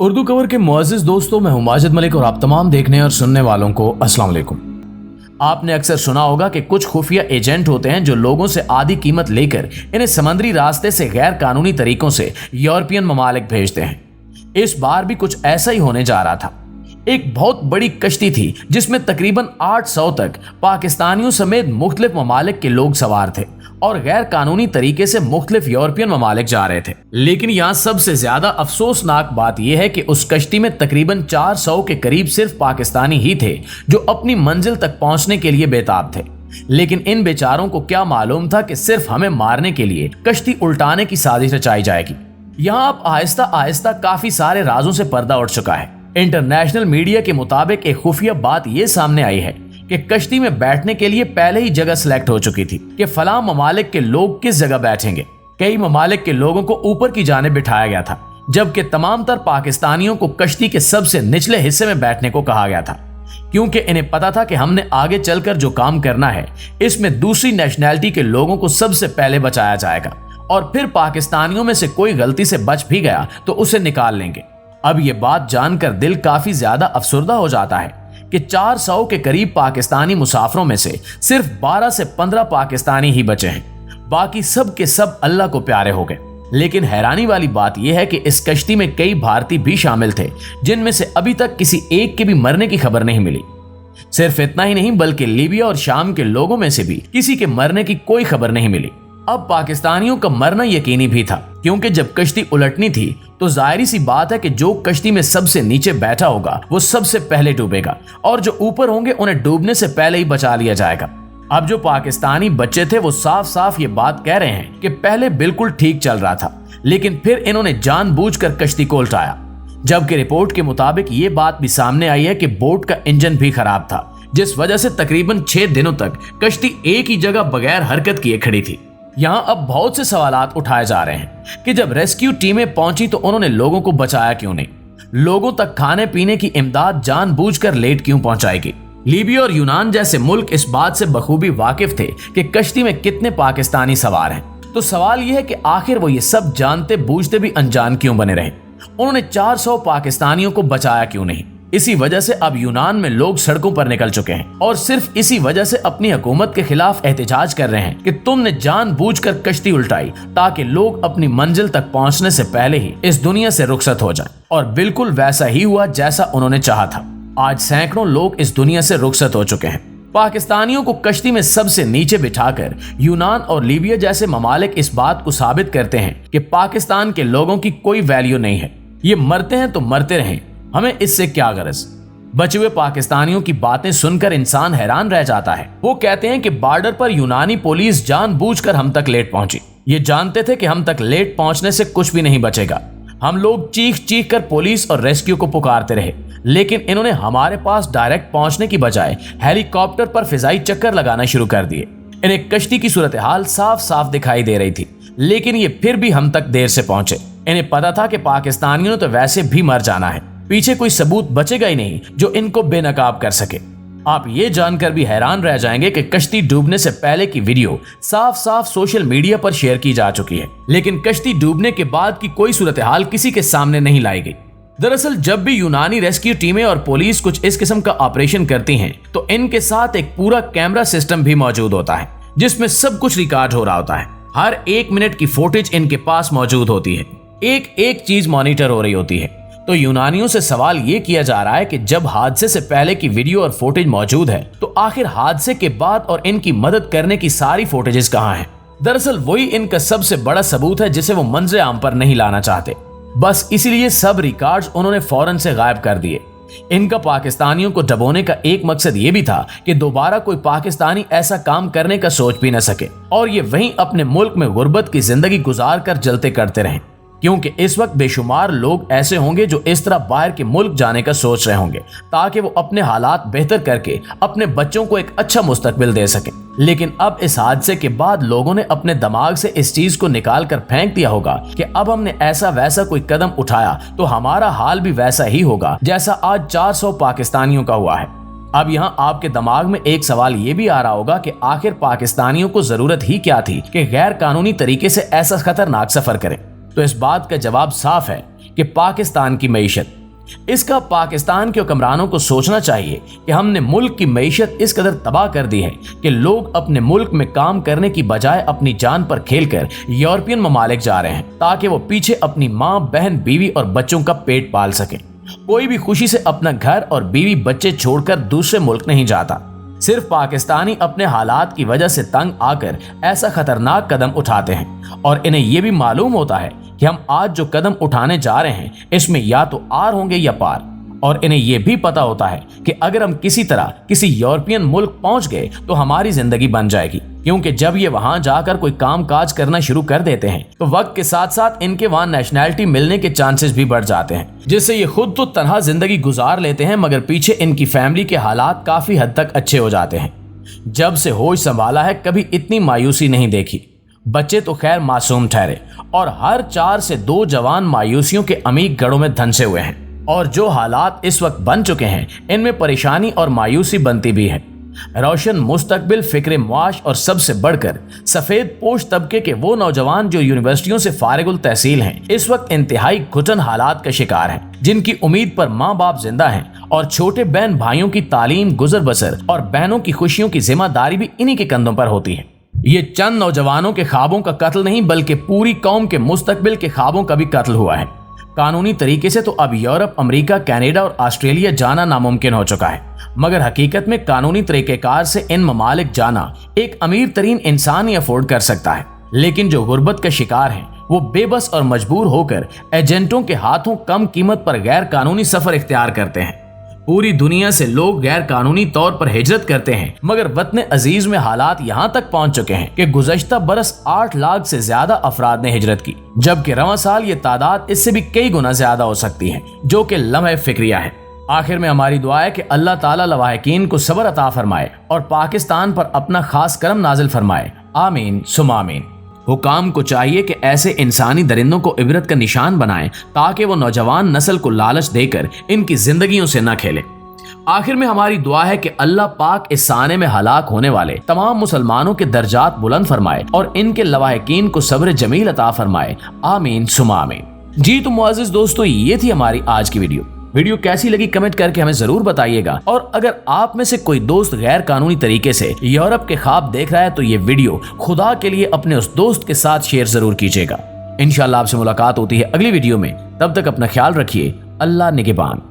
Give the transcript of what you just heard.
Urdu cover के मुअज़्ज़िज़ दोस्तों, मैं हूं माजिद मलिक और आप तमाम देखने और सुनने वालों को अस्सलाम वालेकुम। आपने अक्सर सुना होगा कि कुछ खुफिया एजेंट होते हैं जो लोगों से आधी कीमत लेकर इन्हें समुद्री रास्ते से गैर कानूनी तरीकों से यूरोपियन ममालिक भेजते हैं। इस बार भी कुछ ऐसा ही होने जा रहा था। एक बहुत बड़ी कश्ती थी जिसमें तकरीबन 800 तक पाकिस्तानियों समेत मुख्तलिफ ममालिक के लोग सवार थे और गैर कानूनी तरीके से मुख्तलिफ यूरोपियन ममालिक जा रहे थे। लेकिन यहाँ सबसे ज्यादा अफसोसनाक बात यह है कि उस कश्ती में तकरीबन 400 के करीब सिर्फ पाकिस्तानी ही थे जो अपनी मंजिल तक पहुंचने के लिए बेताब थे। लेकिन इन बेचारों को क्या मालूम था कि सिर्फ हमें मारने के लिए कश्ती उल्टाने की साजिश रचाई जाएगी। यहाँ अब आहिस्ता आहिस्ता काफी सारे राजों से पर्दा उठ चुका है। इंटरनेशनल मीडिया के मुताबिक एक खुफिया बात यह सामने आई है कि कश्ती में बैठने के लिए पहले ही जगह सिलेक्ट हो चुकी थी कि फलां ममालिक के लोग किस जगह बैठेंगे। कई ममालिक के लोगों को ऊपर की जानिब बिठाया गया था, जबकि तमाम तर पाकिस्तानियों को कश्ती के सबसे निचले हिस्से में बैठने को कहा गया था, क्योंकि इन्हें पता था कि हमने आगे चलकर जो काम करना है इसमें दूसरी नेशनैलिटी के लोगों को सबसे पहले बचाया जाएगा और फिर पाकिस्तानियों में से कोई गलती से बच भी गया तो उसे निकाल लेंगे। अब ये बात जानकर दिल काफी ज्यादा अफसुर्दा हो जाता है कि 400 के करीब पाकिस्तानी मुसाफिरों में से सिर्फ 12 से 15 पाकिस्तानी ही बचे हैं। बाकी सब के सब अल्लाह को प्यारे हो गए। लेकिन हैरानी वाली बात यह है कि इस कश्ती में कई भारतीय भी शामिल थे जिनमें से अभी तक किसी एक के भी मरने की खबर नहीं मिली। सिर्फ इतना ही नहीं बल्कि लीबिया और शाम के लोगों में से भी किसी के मरने की कोई खबर नहीं मिली। अब पाकिस्तानियों का मरना यकीनी भी था, क्योंकि जब कश्ती उलटनी थी तो जाहिर सी बात है कि जो कश्ती में सबसे नीचे बैठा होगा वो सबसे पहले डूबेगा और जो ऊपर होंगे उन्हें डूबने से पहले ही बचा लिया जाएगा। अब जो पाकिस्तानी बच्चे थे वो साफ साफ ये बात कह रहे हैं कि पहले बिल्कुल ठीक चल रहा था, लेकिन फिर इन्होंने जानबूझकर कश्ती को उल्टाया। जबकि रिपोर्ट के मुताबिक ये बात भी सामने आई है कि बोट का इंजन भी खराब था, जिस वजह से तकरीबन 6 दिनों तक कश्ती एक ही जगह बगैर हरकत किए खड़ी थी। यहाँ अब बहुत से सवालात उठाए जा रहे हैं कि जब रेस्क्यू टीमें पहुंची तो उन्होंने लोगों को बचाया क्यों नहीं, लोगों तक खाने पीने की इमदाद जानबूझकर लेट क्यों पहुंचाएगी। लीबिया और यूनान जैसे मुल्क इस बात से बखूबी वाकिफ थे कि कश्ती में कितने पाकिस्तानी सवार हैं। तो सवाल यह है कि आखिर वो ये सब जानते बूझते भी अनजान क्यों बने रहे। उन्होंने 400 पाकिस्तानियों को बचाया क्यों नहीं। इसी वजह से अब यूनान में लोग सड़कों पर निकल चुके हैं और सिर्फ इसी वजह से अपनी हुकूमत के खिलाफ एहतजाज कर रहे हैं कि तुमने जानबूझकर कश्ती उल्टाई ताकि लोग अपनी मंजिल तक पहुंचने से पहले ही इस दुनिया से रुखसत हो जाएं। और बिल्कुल वैसा ही हुआ जैसा उन्होंने चाहा था। आज सैकड़ों लोग इस दुनिया से रुखसत हो चुके हैं। पाकिस्तानियों को कश्ती में सबसे नीचे बिठाकर यूनान और लीबिया जैसे ममालिक इस बात को साबित करते हैं कि पाकिस्तान के लोगों की कोई वैल्यू नहीं है। ये मरते हैं तो मरते रहें, हमें इससे क्या गरज। बचे हुए पाकिस्तानियों की बातें सुनकर इंसान हैरान रह जाता है। वो कहते हैं कि बॉर्डर पर यूनानी पुलिस जानबूझकर हम तक लेट पहुंची। ये जानते थे कि हम तक लेट पहुंचने से कुछ भी नहीं बचेगा। हम लोग चीख चीख कर पुलिस और रेस्क्यू को पुकारते रहे, लेकिन इन्होंने हमारे पास डायरेक्ट पहुंचने की बजाय हेलीकॉप्टर पर फिजाई चक्कर लगाना शुरू कर दिए। इन्हें कश्ती की सूरत हाल साफ साफ दिखाई दे रही थी, लेकिन ये फिर भी हम तक देर से पहुंचे। इन्हें पता था कि पाकिस्तानियों ने तो वैसे भी मर जाना है, पीछे कोई सबूत बचेगा ही नहीं जो इनको बेनकाब कर सके। आप ये जानकर भी हैरान रह जाएंगे कि कश्ती डूबने से पहले की वीडियो साफ साफ सोशल मीडिया पर शेयर की जा चुकी है, लेकिन कश्ती डूबने के बाद की कोई सूरत हाल किसी के सामने नहीं लाई गई। दरअसल जब भी यूनानी रेस्क्यू टीमें और पुलिस कुछ इस किस्म का ऑपरेशन करती हैं तो इनके साथ एक पूरा कैमरा सिस्टम भी मौजूद होता है जिसमें सब कुछ रिकॉर्ड हो रहा होता है। हर 1 मिनट की फुटेज इनके पास मौजूद होती है, एक एक चीज मॉनिटर हो रही होती है। तो यूनानियों से सवाल ये किया जा रहा है कि जब हादसे से पहले की वीडियो और फुटेज मौजूद है तो आखिर हादसे के बाद और इनकी मदद करने की सारी फुटेजेस कहाँ हैं। दरअसल वही इनका सबसे बड़ा सबूत है जिसे वो मंजर आम पर नहीं लाना चाहते। बस इसीलिए सब रिकॉर्ड्स उन्होंने फौरन से गायब कर दिए। इनका पाकिस्तानियों को डबोने का एक मकसद ये भी था कि दोबारा कोई पाकिस्तानी ऐसा काम करने का सोच भी न सके और ये वहीं अपने मुल्क में गुर्बत की जिंदगी गुजार कर जलते करते रहें, क्योंकि इस वक्त बेशुमार लोग ऐसे होंगे जो इस तरह बाहर के मुल्क जाने का सोच रहे होंगे ताकि वो अपने हालात बेहतर करके अपने बच्चों को एक अच्छा मुस्तकबिल दे सकें। लेकिन अब इस हादसे के बाद लोगों ने अपने दिमाग से इस चीज को निकाल कर फेंक दिया होगा कि अब हमने ऐसा वैसा कोई कदम उठाया तो हमारा हाल भी वैसा ही होगा जैसा आज 400 पाकिस्तानियों का हुआ है। अब यहाँ आपके दिमाग में एक सवाल ये भी आ रहा होगा कि आखिर पाकिस्तानियों को जरूरत ही क्या थी कि गैर कानूनी तरीके से ऐसा खतरनाक सफर करें। तो इस बात का जवाब साफ है कि पाकिस्तान की मईशत। इसका पाकिस्तान के हुक्मरानों को सोचना चाहिए कि हमने मुल्क की मईशत इस कदर तबाह कर दी है कि लोग अपने मुल्क में काम करने की बजाय अपनी जान पर खेलकर यूरोपियन ममालिक जा रहे हैं ताकि वो पीछे अपनी माँ, बहन, बीवी और बच्चों का पेट पाल सके। कोई भी खुशी से अपना घर और बीवी बच्चे छोड़कर दूसरे मुल्क नहीं जाता। सिर्फ पाकिस्तानी अपने हालात की वजह से तंग आकर ऐसा खतरनाक कदम उठाते हैं और इन्हें यह भी मालूम होता है कि हम आज जो कदम उठाने जा रहे हैं इसमें या तो आर होंगे या पार। और इन्हें यह भी पता होता है कि अगर हम किसी तरह किसी यूरोपियन मुल्क पहुंच गए तो हमारी जिंदगी बन जाएगी, क्योंकि जब ये वहां जाकर कोई काम काज करना शुरू कर देते हैं तो वक्त के साथ साथ इनके वहां नेशनैलिटी मिलने के चांसेस भी बढ़ जाते हैं, जिससे ये खुद तो तनहा जिंदगी गुजार लेते हैं मगर पीछे इनकी फैमिली के हालात काफी हद तक अच्छे हो जाते हैं। जब से होश संभाला है कभी इतनी मायूसी नहीं देखी। बच्चे तो खैर मासूम ठहरे और हर 4 से 2 जवान मायूसियों के अमीर गढ़ों में धंसे हुए हैं। और जो हालात इस वक्त बन चुके हैं इनमें परेशानी और मायूसी बनती भी है। रोशन मुस्तकबिल, फिक्र मुआश और सबसे बढ़कर सफेद पोश तबके के वो नौजवान जो यूनिवर्सिटियों से फारिगुल तहसील हैं इस वक्त इंतहाई घुटन हालात का शिकार हैं, जिनकी उम्मीद पर माँ बाप जिंदा हैं और छोटे बहन भाइयों की तालीम, गुजर बसर और बहनों की खुशियों की जिम्मेदारी भी इन्हीं के कंधों पर होती है। ये चंद नौजवानों के ख्वाबों का कत्ल नहीं बल्कि पूरी कौम के मुस्तकबिल के ख्वाबों का भी कत्ल हुआ है। कानूनी तरीके से तो अब यूरोप, अमेरिका, कनाडा और ऑस्ट्रेलिया जाना नामुमकिन हो चुका है, मगर हकीकत में कानूनी तरीकेकार से इन ममालिक जाना एक अमीर तरीन इंसान ही अफोर्ड कर सकता है। लेकिन जो गुर्बत का शिकार हैं वो बेबस और मजबूर होकर एजेंटों के हाथों कम कीमत पर गैर कानूनी सफर इख्तियार करते हैं। पूरी दुनिया से लोग गैर कानूनी तौर पर हिजरत करते हैं, मगर वतन अजीज में हालात यहाँ तक पहुँच चुके हैं कि गुज़श्ता बरस 8 लाख से ज्यादा अफराद ने हिजरत की, जबकि रवां साल ये तादाद इससे भी कई गुना ज्यादा हो सकती है, जो कि लम्हे फिक्रिया है। आखिर में हमारी दुआ है कि अल्लाह ताला लवाहिकीन को सब्र अता फरमाए और पाकिस्तान पर अपना खास करम नाजिल फरमाए। आमीन सुमा आमीन। हुकाम को चाहिए कि ऐसे इंसानी दरिंदों को इबरत का निशान बनाएं ताकि वो नौजवान नस्ल को लालच देकर इनकी जिंदगियों से न खेले। आखिर में हमारी दुआ है कि अल्लाह पाक इस साने में हलाक होने वाले तमाम मुसलमानों के दर्जात बुलंद फरमाए और इनके लवाहिकीन को सब्र जमील अता फरमाए। आमीन सुमा आमीन। जी तो मुअज़्ज़िज़ दोस्तों, ये थी हमारी आज की वीडियो कैसी लगी कमेंट करके हमें जरूर बताइएगा। और अगर आप में से कोई दोस्त गैर कानूनी तरीके से यूरोप के ख्वाब देख रहा है तो ये वीडियो खुदा के लिए अपने उस दोस्त के साथ शेयर जरूर कीजिएगा। इंशाल्लाह आपसे मुलाकात होती है अगली वीडियो में, तब तक अपना ख्याल रखिए। अल्लाह निगहबान।